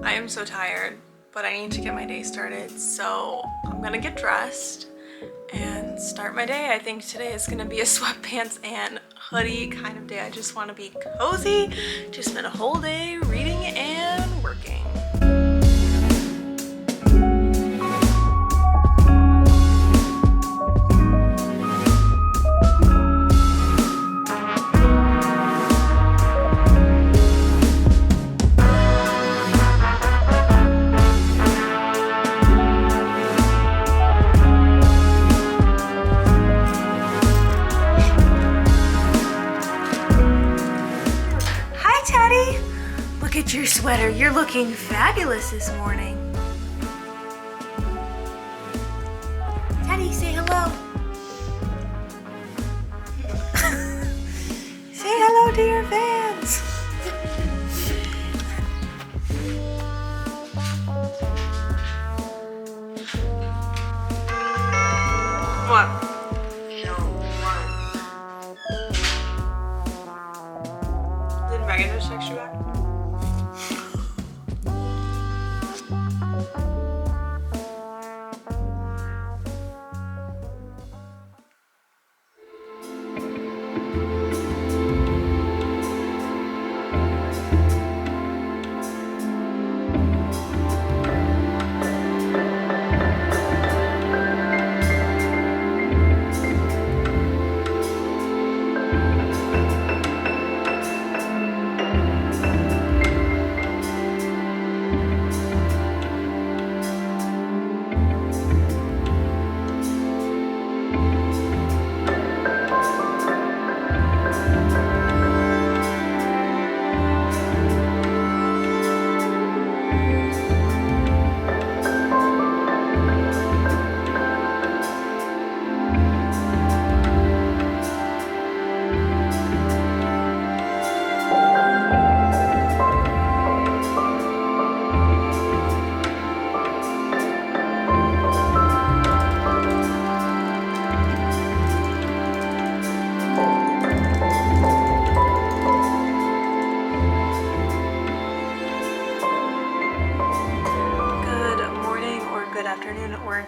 I am so tired, but I need to get my day started, so I'm gonna get dressed and start my day. I think today is gonna be a sweatpants and hoodie kind of day. I just want to be cozy, just spend a whole day reading and working. Hi, Chatty! Look at your sweater. You're looking fabulous this morning. Chatty, say hello. Say hello to your fans. What? Did Megan just text you back?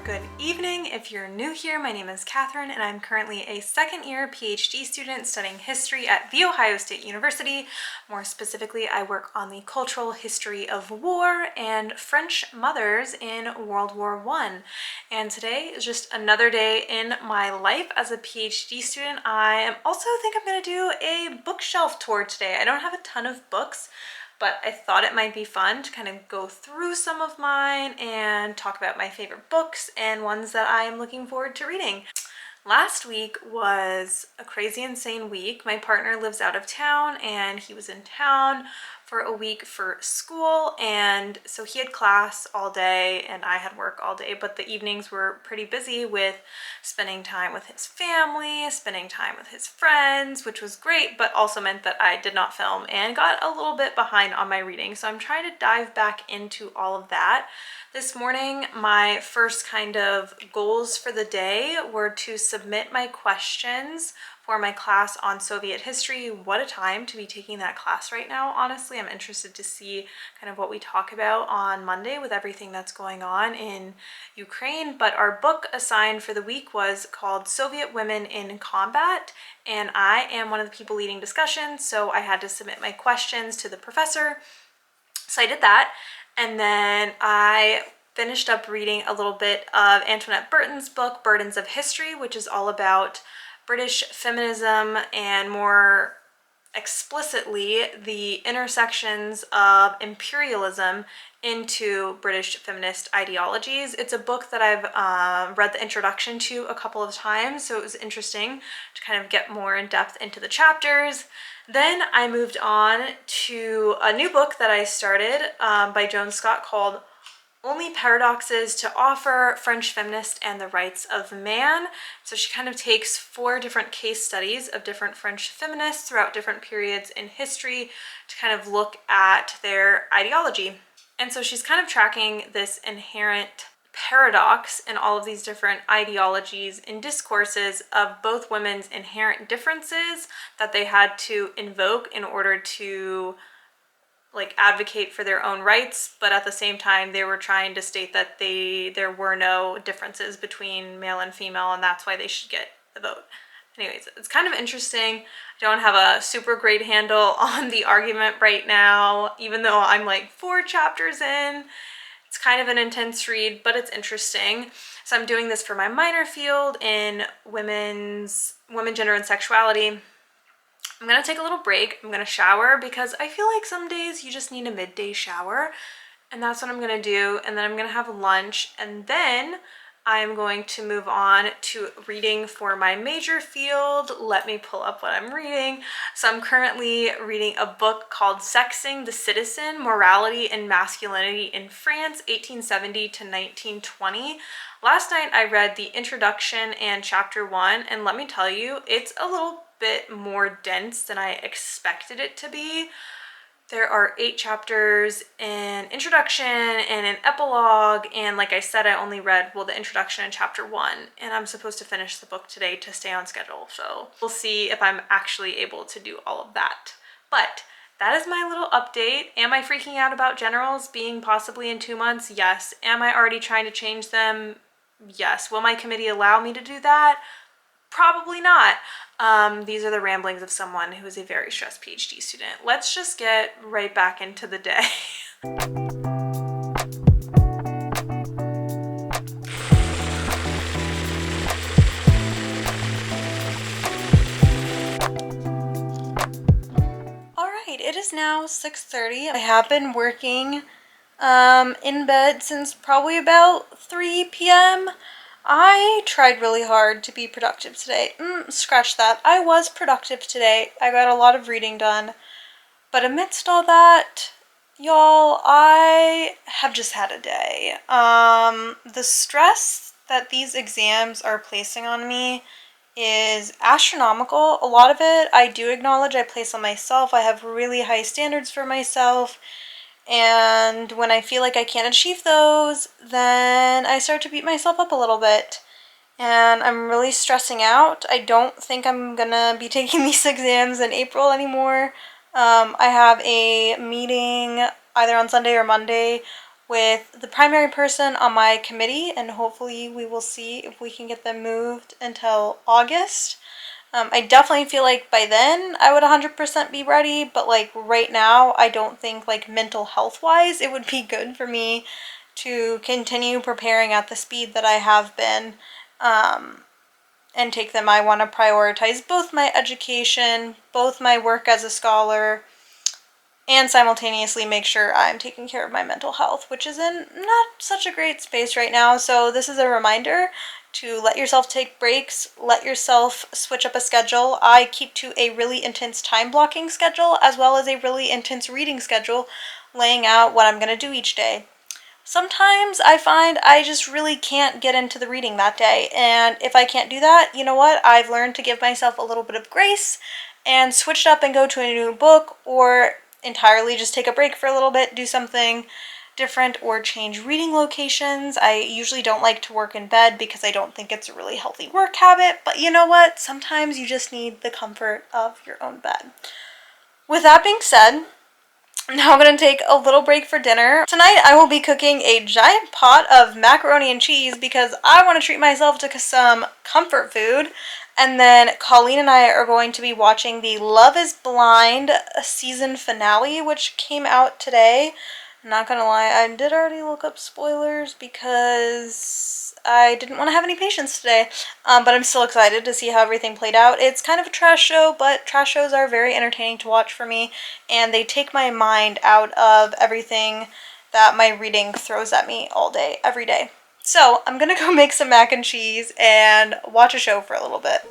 Good evening. If you're new here, my name is Katherine and I'm currently a second year PhD student studying history at The Ohio State University. More specifically, I work on the cultural history of war and French mothers in World War I. And today is just another day in my life as a PhD student. I also think I'm going to do a bookshelf tour today. I don't have a ton of books, but I thought it might be fun to kind of go through some of mine and talk about my favorite books and ones that I am looking forward to reading. Last week was a crazy, insane week. My partner lives out of town and he was in town for a week for school, and so he had class all day and I had work all day, but the evenings were pretty busy with spending time with his family, spending time with his friends, which was great, but also meant that I did not film and got a little bit behind on my reading. So I'm trying to dive back into all of that. This morning, my first kind of goals for the day were to submit my questions for my class on Soviet history. What a time to be taking that class right now. Honestly, I'm interested to see kind of what we talk about on Monday with everything that's going on in Ukraine. But our book assigned for the week was called Soviet Women in Combat, and I am one of the people leading discussions, so I had to submit my questions to the professor. So I did that, and then I finished up reading a little bit of Antoinette Burton's book, Burdens of History, which is all about British feminism and more explicitly the intersections of imperialism into British feminist ideologies. It's a book that I've read the introduction to a couple of times, so it was interesting to kind of get more in depth into the chapters. Then I moved on to a new book that I started by Joan Scott called Only Paradoxes to Offer, French Feminist and the Rights of Man. So she kind of takes 4 different case studies of different French feminists throughout different periods in history to kind of look at their ideology. And so she's kind of tracking this inherent paradox in all of these different ideologies and discourses of both women's inherent differences that they had to invoke in order to like advocate for their own rights, but at the same time they were trying to state that there were no differences between male and female, and that's why they should get the vote. Anyways, it's kind of interesting. I don't have a super great handle on the argument right now, even though I'm like 4 chapters in. It's kind of an intense read, but it's interesting. So I'm doing this for my minor field in women, gender, and sexuality. I'm gonna take a little break. I'm gonna shower because I feel like some days you just need a midday shower, and that's what I'm gonna do. And then I'm gonna have lunch, and then I'm going to move on to reading for my major field. Let me pull up what I'm reading. So I'm currently reading a book called Sexing the Citizen, Morality and Masculinity in France, 1870 to 1920. Last night I read the introduction and chapter 1, and let me tell you, it's a little bit more dense than I expected it to be. There are 8 chapters, an introduction and an epilogue, and like I said, I only read, well, the introduction in chapter 1, and I'm supposed to finish the book today to stay on schedule, so we'll see if I'm actually able to do all of that. But that is my little update. Am I freaking out about generals being possibly in 2 months? Yes. Am I already trying to change them? Yes. Will my committee allow me to do that? Probably not. These are the ramblings of someone who is a very stressed PhD student. Let's just get right back into the day. Alright, it is now 6:30. I have been working in bed since probably about 3 p.m. I tried really hard to be productive today. Scratch that. I was productive today. I got a lot of reading done. But amidst all that, y'all, I have just had a day. The stress that these exams are placing on me is astronomical. A lot of it, I do acknowledge I place on myself. I have really high standards for myself. And when I feel like I can't achieve those, then I start to beat myself up a little bit. And I'm really stressing out. I don't think I'm gonna be taking these exams in April anymore. I have a meeting either on Sunday or Monday with the primary person on my committee, and hopefully we will see if we can get them moved until August. I definitely feel like by then I would 100% be ready, but like right now I don't think like mental health wise it would be good for me to continue preparing at the speed that I have been and take them. I want to prioritize both my education, both my work as a scholar, and simultaneously make sure I'm taking care of my mental health, which is in not such a great space right now. So this is a reminder to let yourself take breaks, let yourself switch up a schedule. I keep to a really intense time blocking schedule as well as a really intense reading schedule, laying out what I'm going to do each day. Sometimes I find I just really can't get into the reading that day, and if I can't do that, you know what? I've learned to give myself a little bit of grace and switch up and go to a new book, or entirely just take a break for a little bit, do something different, or change reading locations. I usually don't like to work in bed because I don't think it's a really healthy work habit, but you know what? Sometimes you just need the comfort of your own bed. With that being said, now I'm going to take a little break for dinner. Tonight I will be cooking a giant pot of macaroni and cheese because I want to treat myself to some comfort food. And then Colleen and I are going to be watching the Love is Blind season finale, which came out today. I'm not gonna lie, I did already look up spoilers because I didn't want to have any patience today. But I'm still excited to see how everything played out. It's kind of a trash show, but trash shows are very entertaining to watch for me, and they take my mind out of everything that my reading throws at me all day, every day. So I'm gonna go make some mac and cheese and watch a show for a little bit.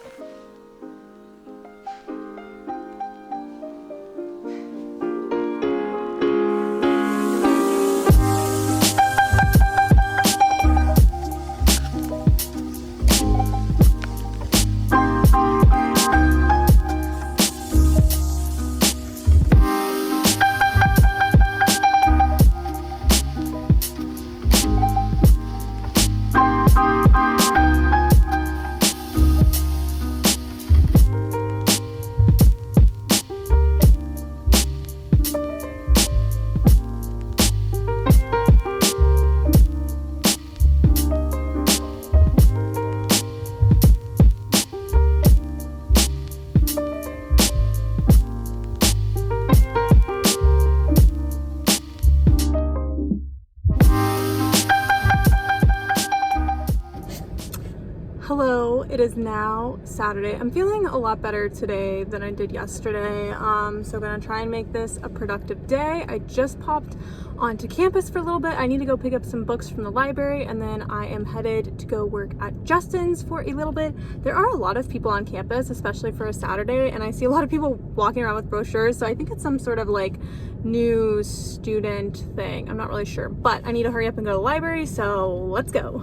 It is now Saturday. I'm feeling a lot better today than I did yesterday. So I'm gonna try and make this a productive day. I just popped onto campus for a little bit. I need to go pick up some books from the library, and then I am headed to go work at Justin's for a little bit. There are a lot of people on campus, especially for a Saturday, and I see a lot of people walking around with brochures, so I think it's some sort of like new student thing. I'm not really sure, but I need to hurry up and go to the library, so let's go.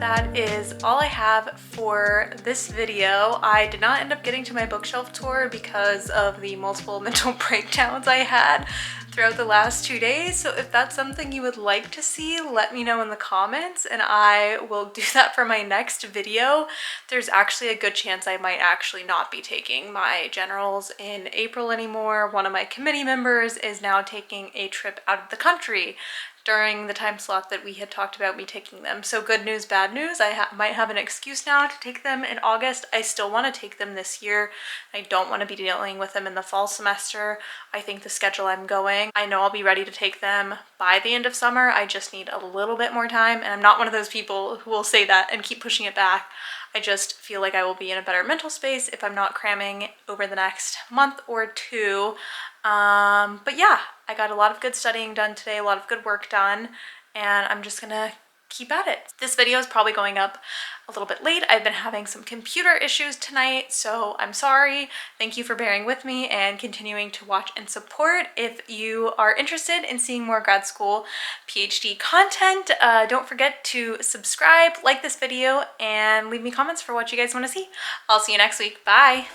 That is all I have for this video. I did not end up getting to my bookshelf tour because of the multiple mental breakdowns I had throughout the last 2 days. So if that's something you would like to see, let me know in the comments and I will do that for my next video. There's actually a good chance I might actually not be taking my generals in April anymore. One of my committee members is now taking a trip out of the country during the time slot that we had talked about me taking them. So good news, bad news. I might have an excuse now to take them in August. I still want to take them this year. I don't want to be dealing with them in the fall semester. I think the schedule I'm going, I know I'll be ready to take them by the end of summer. I just need a little bit more time, and I'm not one of those people who will say that and keep pushing it back. I just feel like I will be in a better mental space if I'm not cramming over the next month or two. But yeah, I got a lot of good studying done today, a lot of good work done, and I'm just gonna keep at it. This video is probably going up a little bit late. I've been having some computer issues tonight, so I'm sorry. Thank you for bearing with me and continuing to watch and support. If you are interested in seeing more grad school PhD content, don't forget to subscribe, like this video, and leave me comments for what you guys want to see. I'll see you next week. Bye!